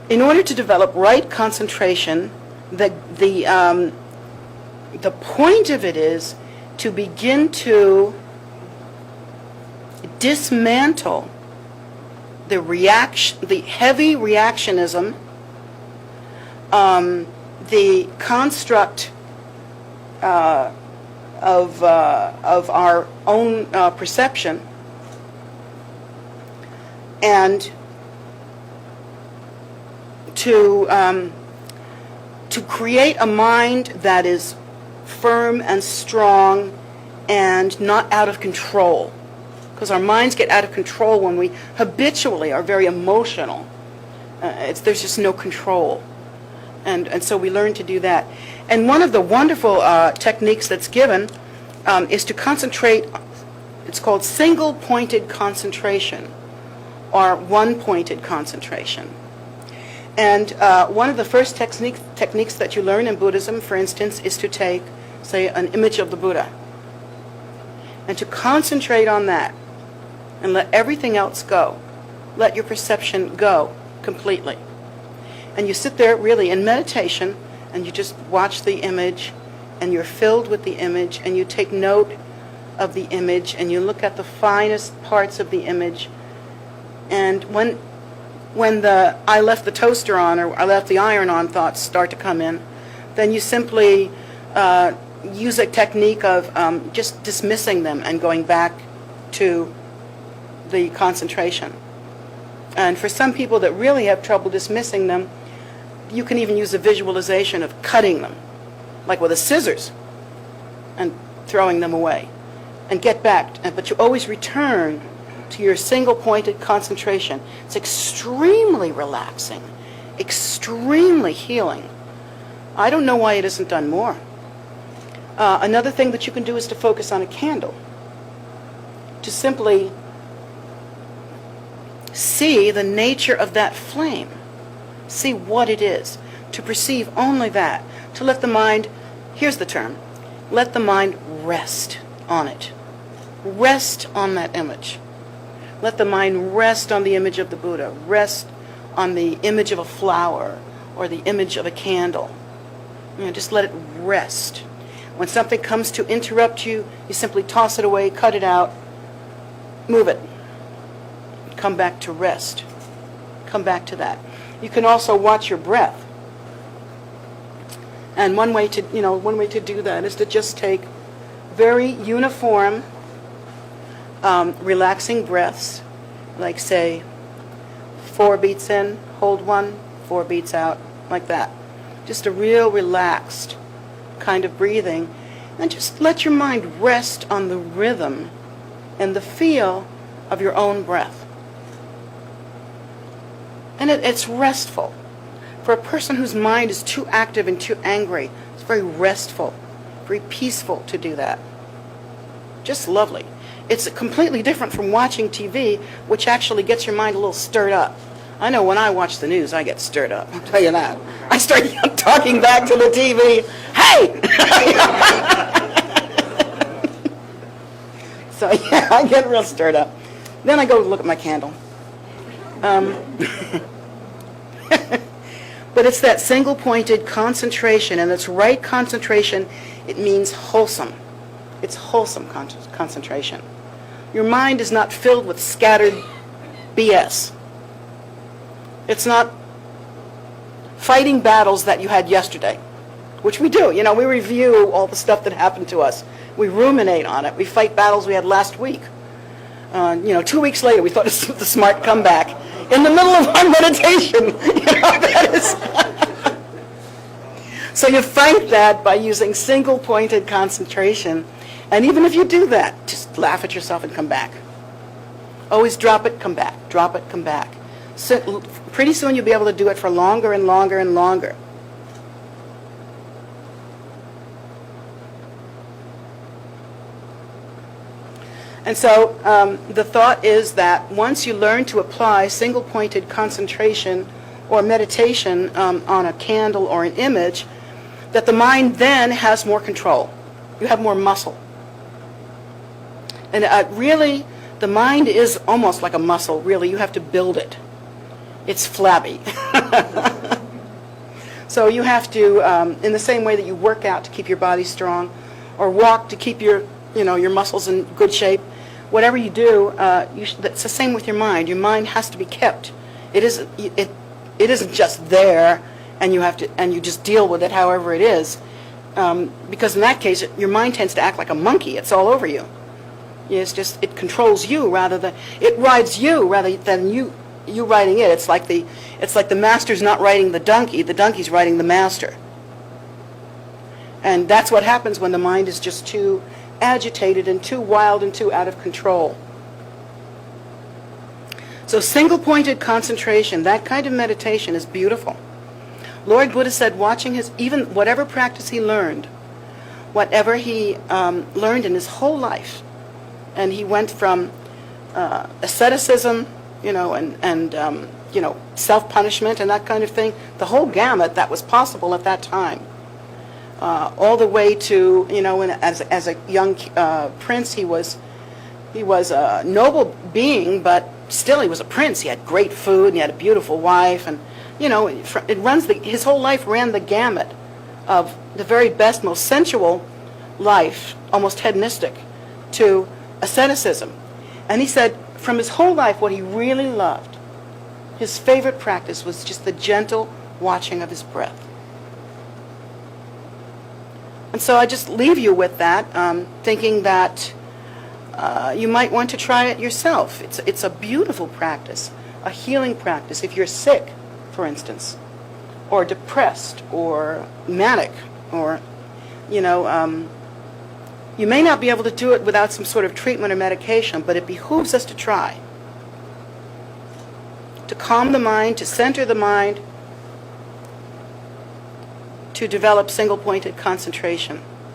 In order to develop right concentration, the point of it is to begin to dismantle the heavy reactionism, the construct of our own perception, and to create a mind that is firm and strong and not out of control. Because our minds get out of control when we habitually are very emotional. There's just no control. And so we learn to do that. And one of the wonderful techniques that's given is to concentrate. It's called single-pointed concentration, or one-pointed concentration. And one of the first techniques that you learn in Buddhism, for instance, is to take, say, an image of the Buddha, and to concentrate on that, and let everything else go. Let your perception go completely. And you sit there really in meditation, and you just watch the image, and you're filled with the image, and you take note of the image, and you look at the finest parts of the image. And when the I left the toaster on, or I left the iron on thoughts start to come in, then you simply use a technique of just dismissing them and going back to the concentration. And for some people that really have trouble dismissing them, you can even use a visualization of cutting them, like with a scissors, and throwing them away, and get back. But you always return to your single-pointed concentration. It's extremely relaxing, extremely healing. I don't know why it isn't done more. Another thing that you can do is to focus on a candle, to simply see the nature of that flame, see what it is, to perceive only that, to let the mind, here's the term, let the mind rest on it. Rest on that image. Let the mind rest on the image of the Buddha, rest on the image of a flower or the image of a candle. Just let it rest. When something comes to interrupt you, you simply toss it away, cut it out, move it. Come back to rest. Come back to that. You can also watch your breath. And one way to do that is to just take very uniform, relaxing breaths, like say 4 beats in, hold 1, 4 beats out, like that. Just a real relaxed kind of breathing, and just let your mind rest on the rhythm and the feel of your own breath. And it's restful. For a person whose mind is too active and too angry, it's very restful, very peaceful to do that. Just lovely. It's completely different from watching TV, which actually gets your mind a little stirred up. I know when I watch the news, I get stirred up. I'll tell you that. I start talking back to the TV. Hey! So yeah, I get real stirred up. Then I go look at my candle. But it's that single-pointed concentration, and it's right concentration. It means wholesome. It's wholesome concentration. Your mind is not filled with scattered BS. It's not fighting battles that you had yesterday, which we do. We review all the stuff that happened to us. We ruminate on it. We fight battles we had last week. 2 weeks later, we thought it was the smart comeback. In the middle of our meditation, that is. So you fight that by using single-pointed concentration. And even if you do that, just laugh at yourself and come back. Always drop it, come back. Drop it, come back. So pretty soon you'll be able to do it for longer and longer and longer. And so the thought is that once you learn to apply single-pointed concentration or meditation on a candle or an image, that the mind then has more control. You have more muscle. And really, the mind is almost like a muscle, really. You have to build it. It's flabby. So you have to, in the same way that you work out to keep your body strong, or walk to keep your muscles in good shape, whatever you do, it's the same with your mind. Your mind has to be kept. It isn't just there, and you just deal with it however it is, because in that case, your mind tends to act like a monkey. It's all over you. It controls you it rides you rather than you riding it. It's like the master's not riding the donkey's riding the master. And that's what happens when the mind is just too agitated and too wild and too out of control. So single-pointed concentration, that kind of meditation is beautiful. Lord Buddha said even whatever practice he learned, whatever he learned in his whole life, and he went from asceticism, and self-punishment and that kind of thing, the whole gamut that was possible at that time, all the way to, as a young prince, he was a noble being, but still he was a prince. He had great food, and he had a beautiful wife, and his whole life ran the gamut of the very best, most sensual life, almost hedonistic, to asceticism. And he said from his whole life what he really loved, his favorite practice, was just the gentle watching of his breath. And so I just leave you with that, thinking that you might want to try it yourself. It's a beautiful practice, a healing practice. If you're sick, for instance, or depressed, or manic, or, you may not be able to do it without some sort of treatment or medication, but it behooves us to try. To calm the mind, to center the mind, to develop single-pointed concentration.